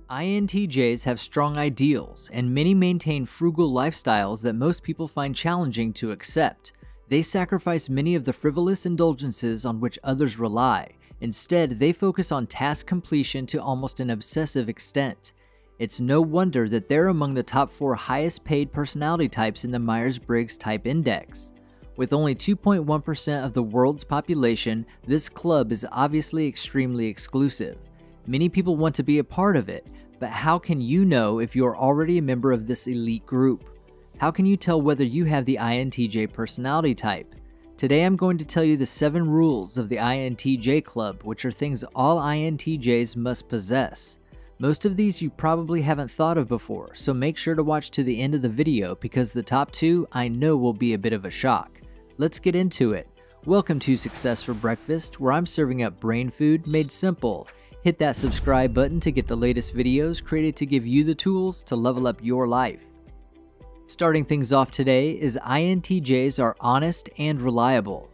INTJs have strong ideals, and many maintain frugal lifestyles that most people find challenging to accept. They sacrifice many of the frivolous indulgences on which others rely. Instead, they focus on task completion to almost an obsessive extent. It's no wonder that they're among the top 4 highest paid personality types in the Myers-Briggs Type Index. With only 2.1% of the world's population, this club is obviously extremely exclusive. Many people want to be a part of it, but how can you know if you're already a member of this elite group? How can you tell whether you have the INTJ personality type? Today I'm going to tell you the 7 rules of the INTJ club, which are things all INTJs must possess. Most of these you probably haven't thought of before, so make sure to watch to the end of the video because the top 2 I know will be a bit of a shock. Let's get into it. Welcome to Success for Breakfast, where I'm serving up brain food made simple. Hit that subscribe button to get the latest videos created to give you the tools to level up your life. Starting things off today is INTJs are honest and reliable.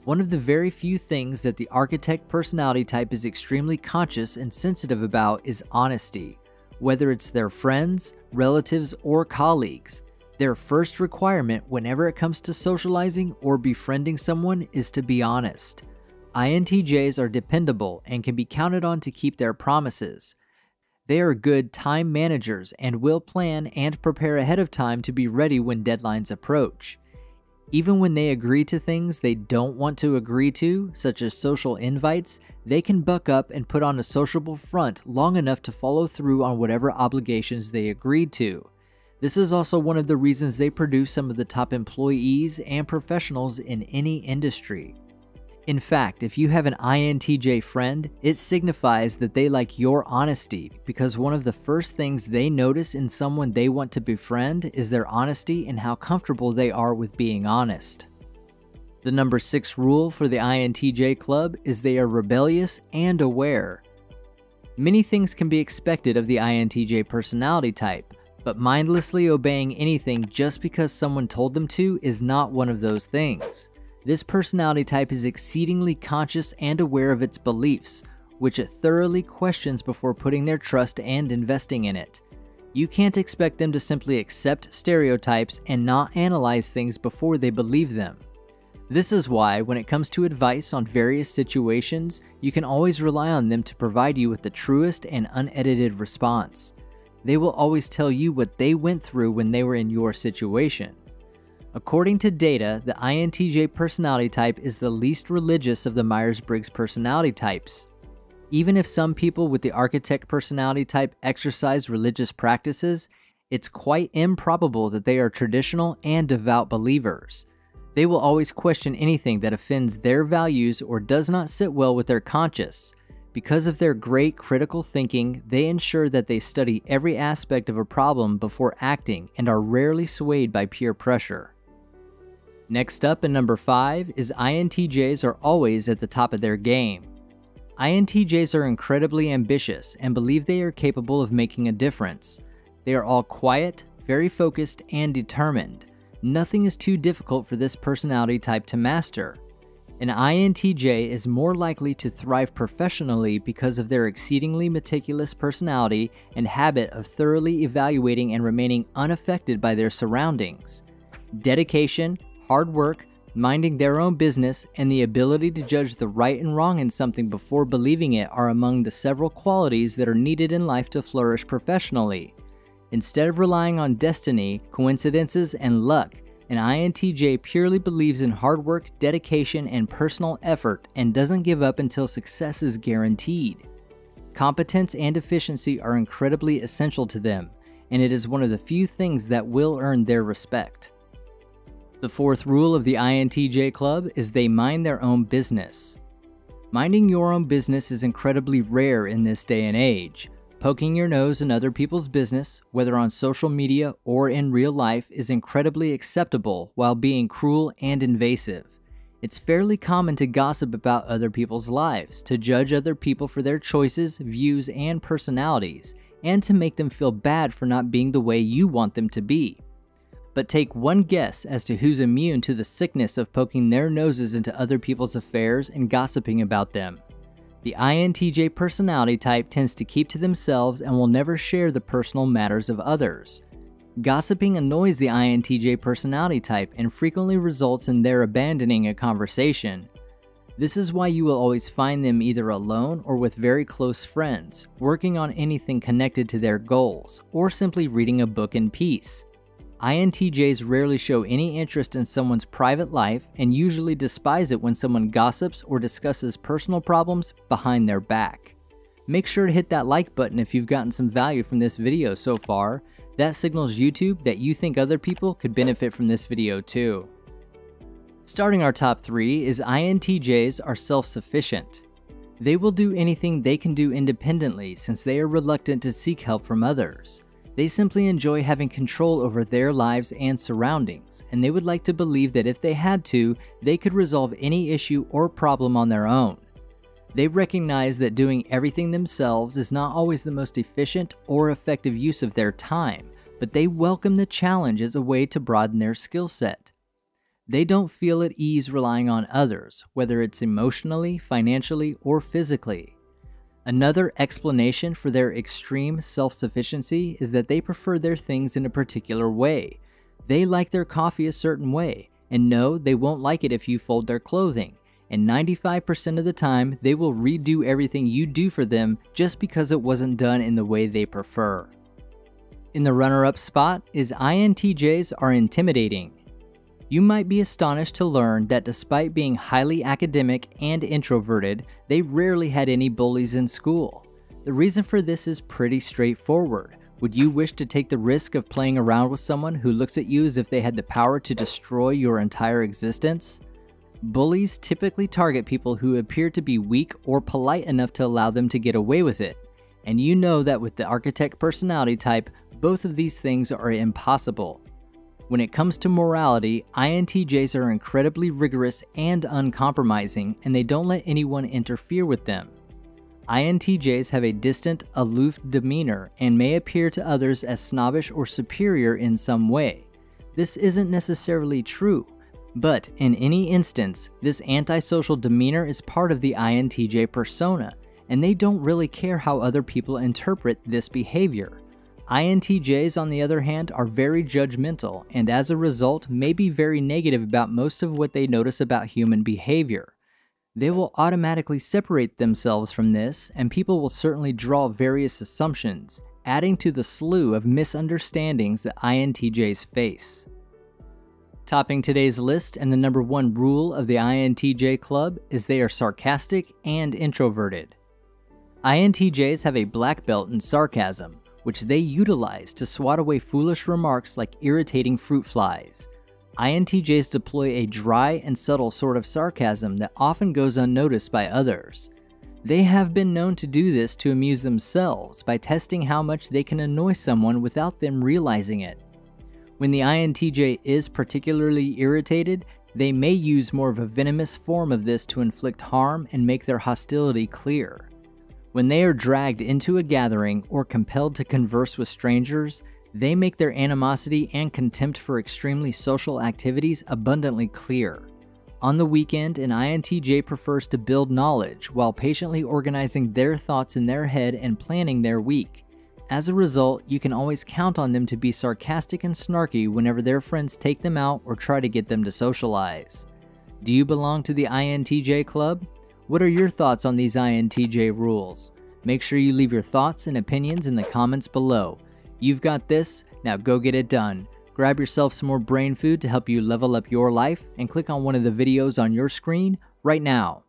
One of the very few things that the architect personality type is extremely conscious and sensitive about is honesty. Whether it's their friends, relatives, or colleagues, their first requirement whenever it comes to socializing or befriending someone is to be honest. INTJs are dependable and can be counted on to keep their promises. They are good time managers and will plan and prepare ahead of time to be ready when deadlines approach. Even when they agree to things they don't want to agree to, such as social invites, they can buck up and put on a sociable front long enough to follow through on whatever obligations they agreed to. This is also one of the reasons they produce some of the top employees and professionals in any industry. In fact, if you have an INTJ friend, it signifies that they like your honesty because one of the first things they notice in someone they want to befriend is their honesty and how comfortable they are with being honest. The number 6 rule for the INTJ club is they are rebellious and aware. Many things can be expected of the INTJ personality type, but mindlessly obeying anything just because someone told them to is not one of those things. This personality type is exceedingly conscious and aware of its beliefs, which it thoroughly questions before putting their trust and investing in it. You can't expect them to simply accept stereotypes and not analyze things before they believe them. This is why, when it comes to advice on various situations, you can always rely on them to provide you with the truest and unedited response. They will always tell you what they went through when they were in your situation. According to data, the INTJ personality type is the least religious of the Myers-Briggs personality types. Even if some people with the architect personality type exercise religious practices, it's quite improbable that they are traditional and devout believers. They will always question anything that offends their values or does not sit well with their conscience. Because of their great critical thinking, they ensure that they study every aspect of a problem before acting and are rarely swayed by peer pressure. Next up in number 5 is INTJs are always at the top of their game. INTJs are incredibly ambitious and believe they are capable of making a difference. They are all quiet, very focused, and determined. Nothing is too difficult for this personality type to master. An INTJ is more likely to thrive professionally because of their exceedingly meticulous personality and habit of thoroughly evaluating and remaining unaffected by their surroundings. Dedication, hard work, minding their own business, and the ability to judge the right and wrong in something before believing it are among the several qualities that are needed in life to flourish professionally. Instead of relying on destiny, coincidences, and luck, an INTJ purely believes in hard work, dedication, and personal effort and doesn't give up until success is guaranteed. Competence and efficiency are incredibly essential to them, and it is one of the few things that will earn their respect. The 4th rule of the INTJ club is they mind their own business. Minding your own business is incredibly rare in this day and age. Poking your nose in other people's business, whether on social media or in real life, is incredibly acceptable while being cruel and invasive. It's fairly common to gossip about other people's lives, to judge other people for their choices, views, and personalities, and to make them feel bad for not being the way you want them to be. But take one guess as to who's immune to the sickness of poking their noses into other people's affairs and gossiping about them. The INTJ personality type tends to keep to themselves and will never share the personal matters of others. Gossiping annoys the INTJ personality type and frequently results in their abandoning a conversation. This is why you will always find them either alone or with very close friends, working on anything connected to their goals, or simply reading a book in peace. INTJs rarely show any interest in someone's private life and usually despise it when someone gossips or discusses personal problems behind their back. Make sure to hit that like button if you've gotten some value from this video so far. That signals YouTube that you think other people could benefit from this video too. Starting our top 3 is INTJs are self-sufficient. They will do anything they can do independently since they are reluctant to seek help from others. They simply enjoy having control over their lives and surroundings, and they would like to believe that if they had to, they could resolve any issue or problem on their own. They recognize that doing everything themselves is not always the most efficient or effective use of their time, but they welcome the challenge as a way to broaden their skill set. They don't feel at ease relying on others, whether it's emotionally, financially, or physically. Another explanation for their extreme self-sufficiency is that they prefer their things in a particular way. They like their coffee a certain way, and know they won't like it if you fold their clothing, and 95% of the time they will redo everything you do for them just because it wasn't done in the way they prefer. In the runner-up spot is INTJs are intimidating. You might be astonished to learn that despite being highly academic and introverted, they rarely had any bullies in school. The reason for this is pretty straightforward. Would you wish to take the risk of playing around with someone who looks at you as if they had the power to destroy your entire existence? Bullies typically target people who appear to be weak or polite enough to allow them to get away with it. And you know that with the architect personality type, both of these things are impossible. When it comes to morality, INTJs are incredibly rigorous and uncompromising, and they don't let anyone interfere with them. INTJs have a distant, aloof demeanor and may appear to others as snobbish or superior in some way. This isn't necessarily true, but in any instance, this antisocial demeanor is part of the INTJ persona, and they don't really care how other people interpret this behavior. INTJs, on the other hand, are very judgmental and as a result may be very negative about most of what they notice about human behavior. They will automatically separate themselves from this, and people will certainly draw various assumptions, adding to the slew of misunderstandings that INTJs face. Topping today's list and the number 1 rule of the INTJ club is they are sarcastic and introverted. INTJs have a black belt in sarcasm, which they utilize to swat away foolish remarks like irritating fruit flies. INTJs deploy a dry and subtle sort of sarcasm that often goes unnoticed by others. They have been known to do this to amuse themselves by testing how much they can annoy someone without them realizing it. When the INTJ is particularly irritated, they may use more of a venomous form of this to inflict harm and make their hostility clear. When they are dragged into a gathering or compelled to converse with strangers, they make their animosity and contempt for extremely social activities abundantly clear. On the weekend, an INTJ prefers to build knowledge while patiently organizing their thoughts in their head and planning their week. As a result, you can always count on them to be sarcastic and snarky whenever their friends take them out or try to get them to socialize. Do you belong to the INTJ club? What are your thoughts on these INTJ rules? Make sure you leave your thoughts and opinions in the comments below. You've got this, now go get it done. Grab yourself some more brain food to help you level up your life and click on one of the videos on your screen right now.